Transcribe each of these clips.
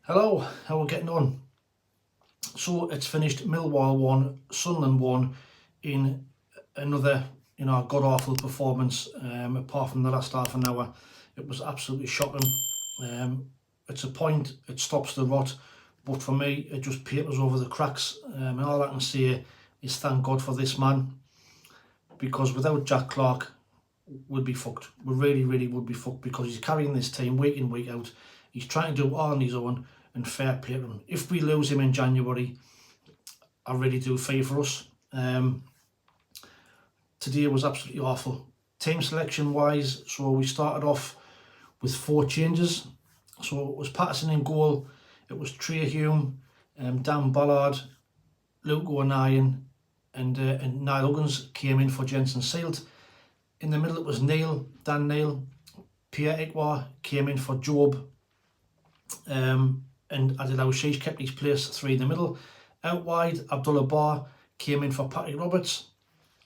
Hello, how are we getting on? So it's finished Millwall 1, Sunderland 1 in another, god-awful performance. Apart from the last half an hour, it was absolutely shocking. It's a point, it stops the rot, but for me, it just papers over the cracks. And all I can say is thank God for this man, because without Jack Clarke, we'd be fucked. We really would be fucked, because he's carrying this team week in, week out. He's trying to do it all on his own, and fair play to him. If we lose him in January, I really do fear for us. Today was absolutely awful. Team selection wise, so we started off with 4 changes. So it was Patterson in goal, it was Trey Hume, Dan Ballard, Luke O'Nien and Niall Huggins came in for Jensen Sealt. In the middle it was Dan Neil, Pierre Equalizer came in for Job, and Adil Sheesh kept his place 3 in the middle. Out wide, Abdullah Barr came in for Patrick Roberts.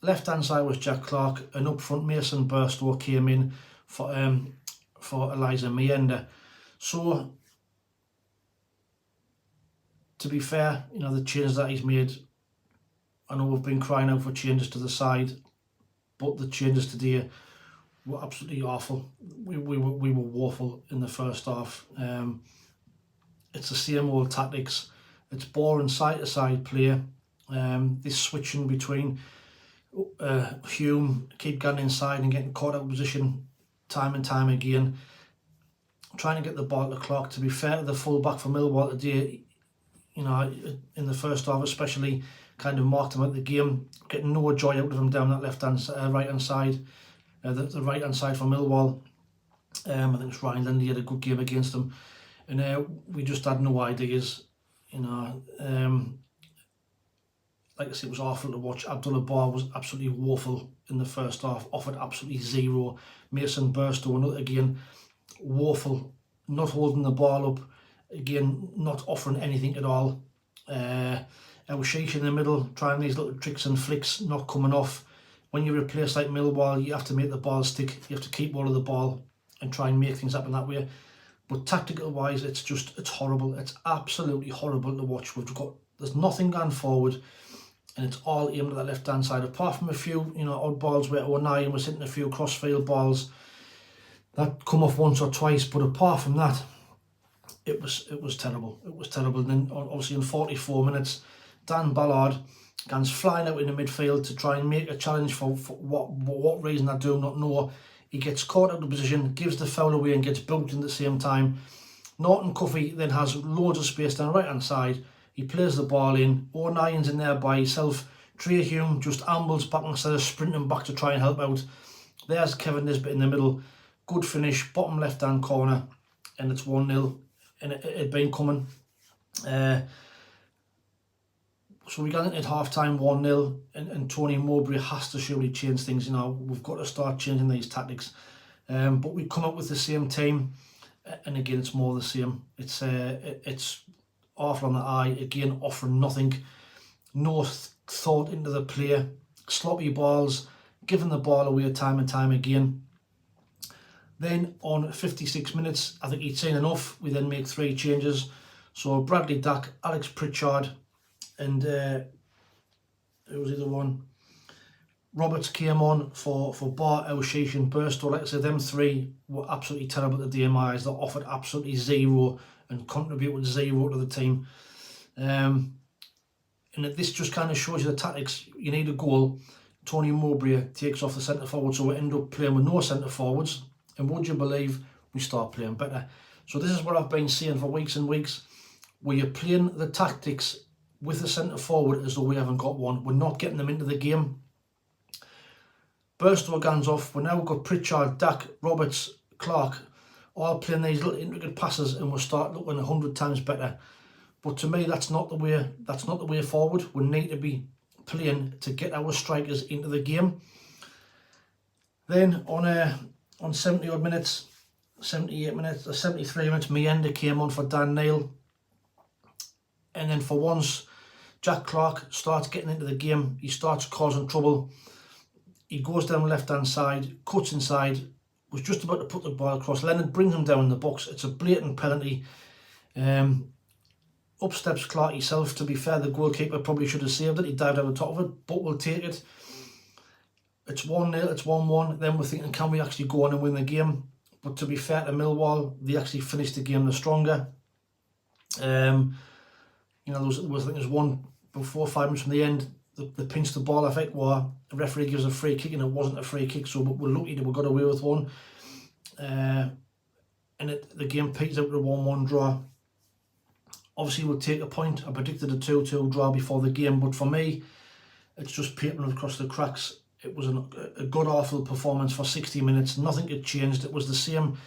Left hand side was Jack Clarke, and up front Mason Burstow came in for Eliza Mienda. So, to be fair, the changes that he's made, I know we've been crying out for changes to the side, but the changes today were absolutely awful. We were woeful in the first half. It's the same old tactics. It's boring side to side play. This switching between Hume, keep getting inside and getting caught out of position time and time again. Trying to get the ball to Clarke. To be fair to the full back for Millwall today, in the first half especially, kind of marked him out the game, getting no joy out of him down that right hand side, the right hand side for Millwall. I think it's Ryan Lindy had a good game against him, and we just had no ideas. Like I said, it was awful to watch. Abdullah Barr was absolutely woeful in the first half, offered absolutely zero. Mason Burstow, again, woeful, not holding the ball up, again, not offering anything at all. Sheesh in the middle, trying these little tricks and flicks, not coming off. When you replace like Millwall, you have to make the ball stick. You have to keep hold of the ball and try and make things happen that way. But tactical wise, it's horrible. It's absolutely horrible to watch. There's nothing going forward, and it's all aimed at the left hand side. Apart from a few, odd balls where O'Nien was hitting a few crossfield balls that come off once or twice. But apart from that, it was terrible. It was terrible. And then obviously in 44 minutes, Dan Ballard goes flying out in the midfield to try and make a challenge for what reason I do not know. He gets caught out of position, gives the foul away and gets booked at the same time. Norton Cuffy then has loads of space down the right hand side. He plays the ball in. O'Nien's in there by himself. Trey Hume just ambles back instead of sprinting back to try and help out. There's Kevin Nisbet in the middle. Good finish, bottom left hand corner, and it's 1-0. And it had been coming. So we got into half time 1-0, and Tony Mowbray has to surely change things. We've got to start changing these tactics. But we come up with the same team, and again it's more the same. It's awful on the eye. Again, offering nothing, no thought into the play, sloppy balls, giving the ball away time and time again. Then on 56 minutes, I think he'd seen enough. We then make 3 changes. So Bradley Dack, Alex Pritchard, and who was the other one? Roberts came on for Barr, Sheesh and Burstow. Like I said, them 3 were absolutely terrible at the DMIs. They offered absolutely zero and contributed zero to the team. And this just kind of shows you the tactics. You need a goal. Tony Mowbray takes off the centre forward, so we end up playing with no centre forwards. And would you believe, we start playing better. So this is what I've been saying for weeks and weeks. Where you're playing the tactics with the centre forward as though we haven't got one. We're not getting them into the game. Burstow guns off. We've now got Pritchard, Dack, Roberts, Clarke, all playing these little intricate passes, and we'll start looking 100 times better. But to me, that's not the way. That's not the way forward. We need to be playing to get our strikers into the game. Then on 70 odd minutes, 78 minutes, or 73 minutes, Mienda came on for Dan Neil. And then for once, Jack Clarke starts getting into the game. He starts causing trouble. He goes down left hand side, cuts inside, was just about to put the ball across. Leonard brings him down in the box. It's a blatant penalty. Up steps Clarke himself. To be fair, the goalkeeper probably should have saved it. He dived over the top of it, but we'll take it. It's 1-0, it's 1-1. Then we're thinking, can we actually go on and win the game? But to be fair to Millwall, they actually finished the game the stronger. You know, I think there was one before 5 minutes from the end. They pinched the ball, I think, where the referee gives a free kick, and it wasn't a free kick, so we're lucky that we got away with one. And the game peaks out to a 1-1 draw. Obviously, we'll take a point. I predicted a 2-2 draw before the game, but for me, it's just papering across the cracks. It was a good, awful performance for 60 minutes. Nothing had changed. It was the same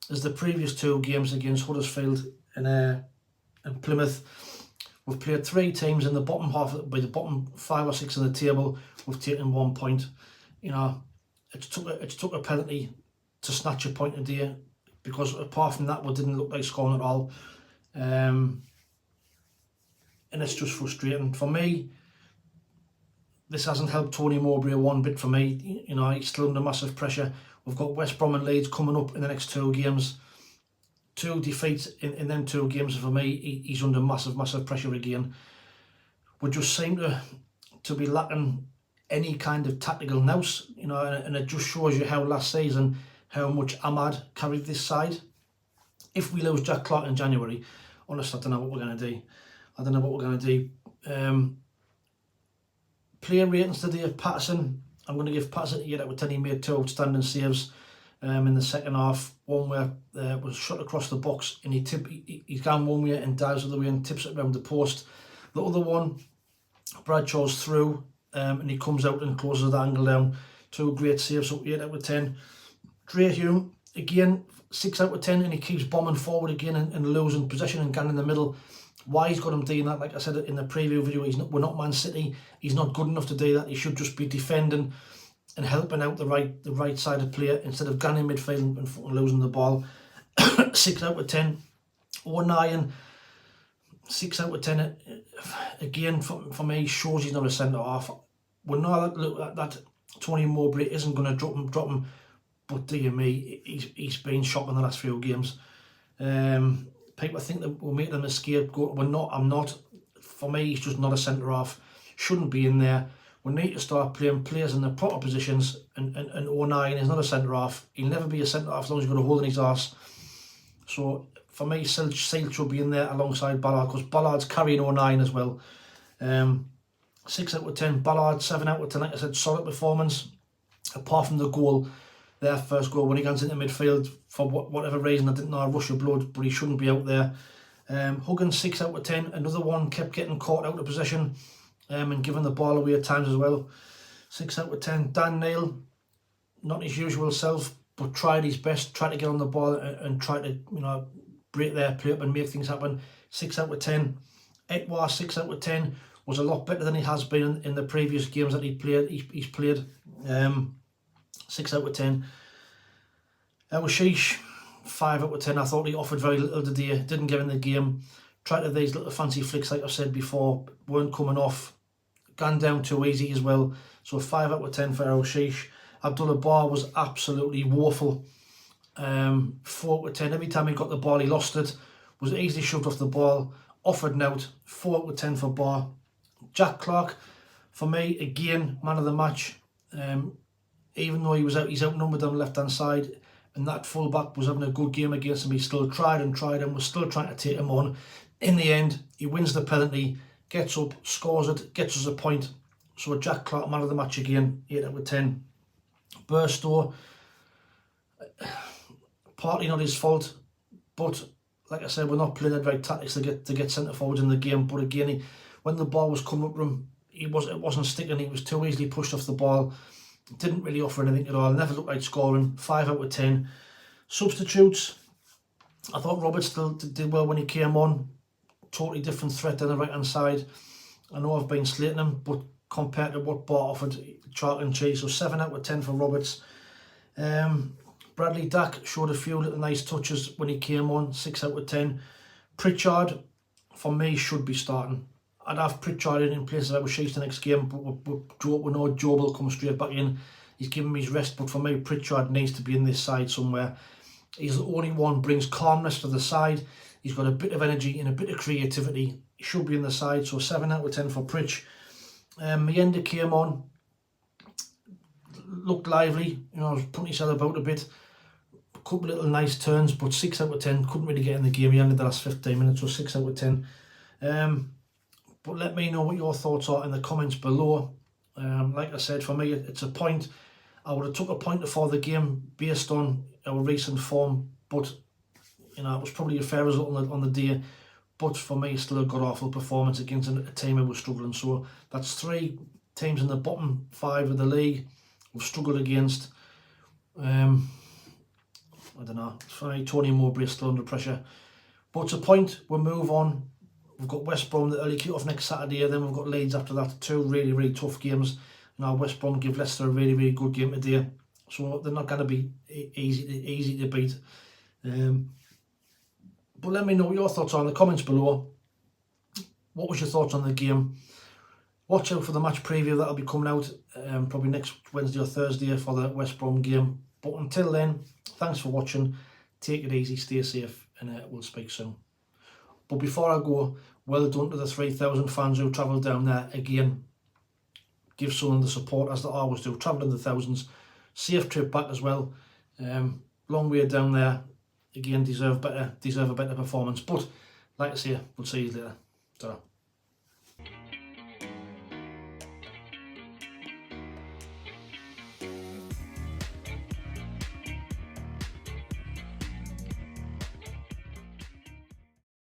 as the previous 2 games against Huddersfield and Plymouth. We've played 3 teams in the bottom half, by the bottom 5 or 6 of the table. We've taken 1 point. You know, it took a penalty to snatch a point a day, because apart from that, we didn't look like scoring at all. And it's just frustrating for me. This hasn't helped Tony Mowbray one bit for me. You know, he's still under massive pressure. We've got West Brom and Leeds coming up in the next 2 games. 2 defeats in them 2 games. For me, he's under massive pressure again. We just seem to be lacking any kind of tactical nous, you know, and it just shows you how last season, how much Ahmad carried this side. If we lose Jack Clarke in January, honestly, I don't know what we're going to do. I don't know what we're going to do. Player ratings today, Patterson. I'm going to give Patterson 8 out of 10. He made 2 outstanding saves in the second half. One where was shot across the box, and he's gone one way and dives the other way and tips it around the post. The other one, Bradshaw's through, and he comes out and closes the angle down. 2 great saves, so 8 out of 10. Hume, again, 6 out of 10, and he keeps bombing forward again and losing possession and getting in the middle. Why he's got him doing that, like I said in the preview video, we're not Man City. He's not good enough to do that. He should just be defending and helping out the right side of player instead of going in midfield and fucking losing the ball. 6 out of 10. O'Nien, 6 out of 10. Again, for me, shows he's not a centre half. We know that Tony Mowbray isn't going to drop him, but dear me, he's been shocking the last few games. People think that we'll make them a scapegoat. We're not. I'm not. For me, he's just not a centre half. Shouldn't be in there. We need to start playing players in the proper positions. And O'Nien is not a centre half. He'll never be a centre half as long as he's got a hole in his arse. So for me, Sale should be in there alongside Ballard, because Ballard's carrying O'Nien as well. 6 out of 10. Ballard, 7 out of 10. Like I said, solid performance. Apart from the goal. Their first goal when he gets into midfield, for whatever reason, I didn't know a rush of blood, but he shouldn't be out there. Huggins, 6 out of 10. Another one, kept getting caught out of position and giving the ball away at times as well. 6 out of 10. Dan Neil, not his usual self, but tried his best, tried to get on the ball and try to, you know, break their play up and make things happen. 6 out of 10. Etwa, 6 out of 10, was a lot better than he has been in the previous games that he's played. 6 out of 10. Sheesh, 5 out of 10. I thought he offered very little today. Didn't get in the game. Tried to these little fancy flicks, like I've said before, weren't coming off. Gone down too easy as well. So 5 out of 10 for Sheesh. Abdullah Bar was absolutely woeful. 4 out of 10. Every time he got the ball, he lost it. Was easily shoved off the ball. Offered out. 4 out of 10 for Bar. Jack Clarke, for me, again, man of the match. Even though he's outnumbered on the left-hand side, and that full-back was having a good game against him, he still tried and was still trying to take him on. In the end, he wins the penalty, gets up, scores it, gets us a point. So Jack Clarke, man of the match again, 8 out of 10. Burstow, partly not his fault, but like I said, we're not playing the right tactics to get centre forwards in the game. But again, when the ball was coming up from him, it wasn't sticking. He was too easily pushed off the ball. Didn't really offer anything at all. Never looked like scoring. 5 out of 10. Substitutes, I thought Roberts still did well when he came on. Totally different threat on the right hand side. I know I've been slating him, but compared to what Bart offered, chalk and cheese. So 7 out of 10 for Roberts. Bradley Dack showed a few little nice touches when he came on. 6 out of 10. Pritchard, for me, should be starting. I'd have Pritchard in place of Sheesh the next game, but we know Joe will come straight back in. He's given me his rest, but for me, Pritchard needs to be in this side somewhere. He's the only one brings calmness to the side. He's got a bit of energy and a bit of creativity. He should be in the side, so 7 out of 10 for Pritch. Miyenda came on, looked lively, you know, was putting himself about a bit. A couple of little nice turns, but 6 out of 10, couldn't really get in the game. He ended the last 15 minutes, so 6 out of 10. But let me know what your thoughts are in the comments below. Like I said, for me, it's a point. I would have took a point before the game based on our recent form, but you know, it was probably a fair result on the day. But for me, still a god awful performance against a team who was struggling. So that's 3 teams in the bottom 5 of the league we've struggled against. I don't know. It's fine. Tony Mowbray still under pressure, but it's a point. We'll move on. We've got West Brom, the early kick-off next Saturday. Then we've got Leeds after that. 2 really, really tough games. Now West Brom give Leicester a really, really good game today. So they're not going to be easy to beat. But let me know what your thoughts are in the comments below. What was your thoughts on the game? Watch out for the match preview that'll be coming out probably next Wednesday or Thursday for the West Brom game. But until then, thanks for watching. Take it easy, stay safe, and we'll speak soon. But before I go, well done to the 3,000 fans who travelled down there again. Give Sunderland the support as they always do. Travelled in the thousands. Safe trip back as well. Long way down there. Again, deserve a better performance. But like I say, we'll see you later. Ta-ra.